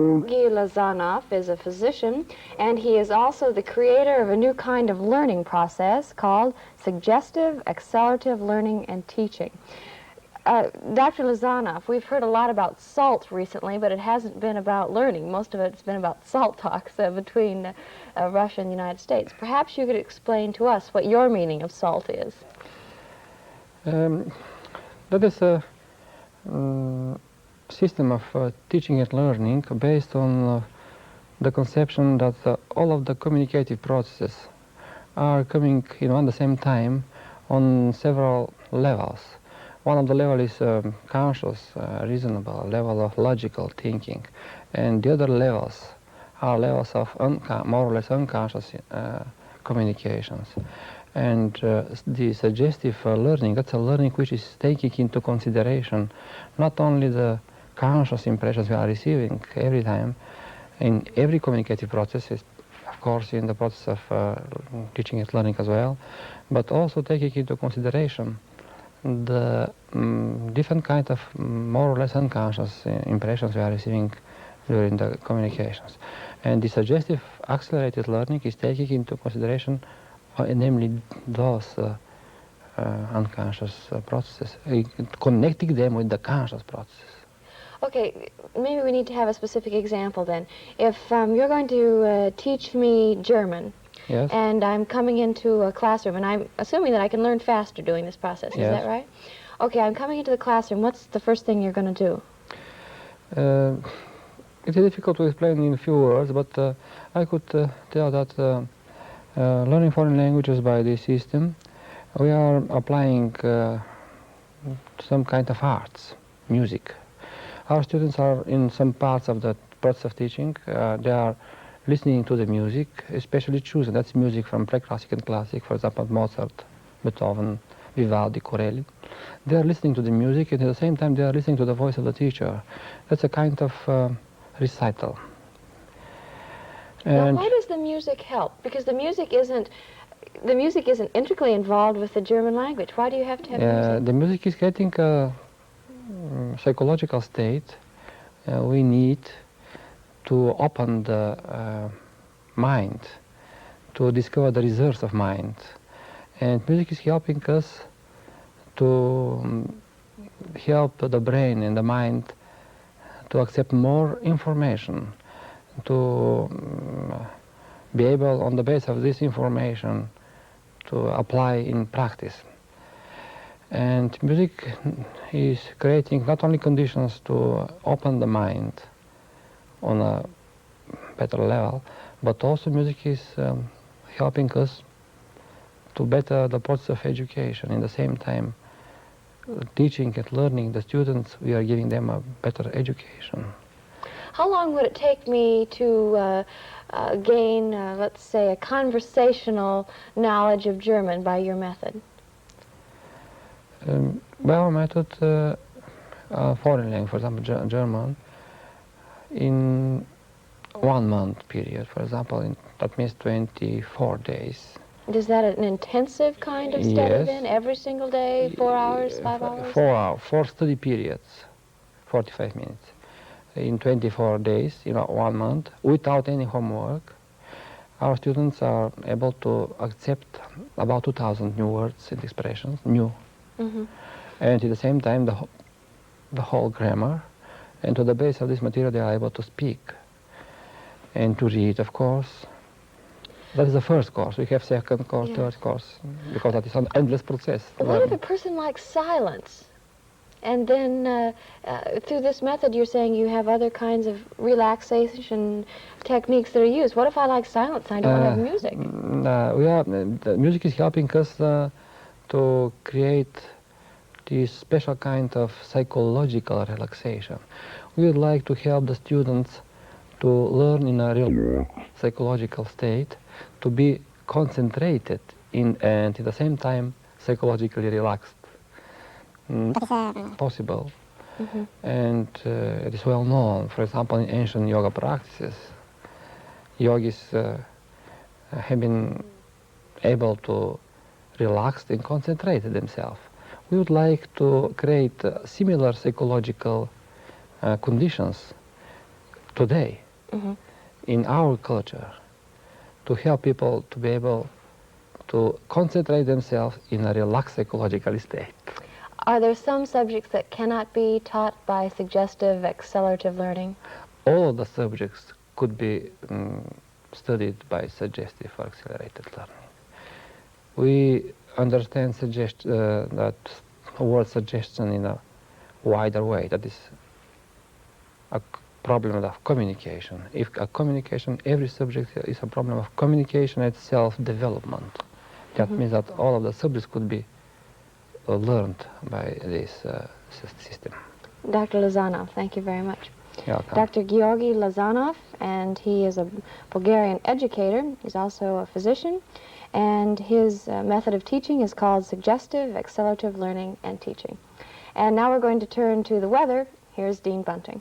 Lozanov is a physician, and he is also the creator of a new kind of learning process called suggestive accelerative learning and teaching. Dr. Lozanov, we've heard a lot about SALT recently, but it hasn't been about learning. Most of it's been about SALT talks between Russia and the United States. Perhaps you could explain to us what your meaning of SALT is. That is a system of teaching and learning based on the conception that all of the communicative processes are coming at the same time on several levels. One of the levels is conscious, reasonable, level of logical thinking, and the other levels are levels of more or less unconscious communications. And the suggestive learning, that's a learning which is taking into consideration not only the conscious impressions we are receiving every time, in every communicative process, of course in the process of teaching and learning as well, but also taking into consideration the different kind of more or less unconscious impressions we are receiving during the communications. And the suggestive accelerated learning is taking into consideration namely those unconscious processes, connecting them with the conscious processes. Okay, maybe we need to have a specific example then. If you're going to teach me German, yes, and I'm coming into a classroom, and I'm assuming that I can learn faster doing this process, yes, is that right? Okay, I'm coming into the classroom. What's the first thing you're going to do? It is difficult to explain in a few words, but I could tell that learning foreign languages by this system, we are applying some kind of arts, music. Our students are in some parts of the process of teaching, they are listening to the music, especially chosen. That's music from pre-classic and classic, for example, Mozart, Beethoven, Vivaldi, Corelli. They are listening to the music, and at the same time they are listening to the voice of the teacher. That's a kind of recital. Now, why does the music help? Because the music isn't intricately involved with the German language. Why do you have to have music? The music is getting a psychological state we need to open the mind, to discover the reserves of mind. And music is helping us to help the brain and the mind to accept more information, to be able, on the basis of this information, to apply in practice. And music is creating not only conditions to open the mind on a better level, but also music is helping us to better the process of education. In the same time, teaching and learning the students, we are giving them a better education. How long would it take me to gain, let's say, a conversational knowledge of German by your method? By our method, foreign language, for example, German, in 1 month period, for example, that means 24 days. Is that an intensive kind of study yes, then? Every single day, 4 hours, 5 hours? 4 hours, 4 study periods, 45 minutes. In 24 days, 1 month, without any homework, our students are able to accept about 2,000 new words and expressions, new. Mm-hmm. And at the same time, the whole grammar. And to the base of this material, they are able to speak and to read, of course. That is the first course. We have second course, yes, third course, because that is an endless process. What if a person likes silence? And then through this method, you're saying you have other kinds of relaxation techniques that are used. What if I like silence and I don't have music? The music is helping us to create this special kind of psychological relaxation. We would like to help the students to learn in a real psychological state, to be concentrated and at the same time psychologically relaxed. Possible. Mm-hmm. And it is well known, for example, in ancient yoga practices, yogis have been able to relax and concentrate themselves. We would like to create similar psychological conditions today in our culture to help people to be able to concentrate themselves in a relaxed ecological state. Are there some subjects that cannot be taught by suggestive, accelerative learning? All of the subjects could be studied by suggestive or accelerated learning. We understand that word suggestion in a wider way. That is a problem of communication. If a communication, every subject is a problem of communication and self-development. That means that all of the subjects could be learned by this system. Dr. Lozanov, thank you very much. You're welcome. Dr. Georgi Lozanov, and he is a Bulgarian educator. He's also a physician, and his method of teaching is called suggestive, accelerative learning and teaching. And now we're going to turn to the weather. Here's Dean Bunting.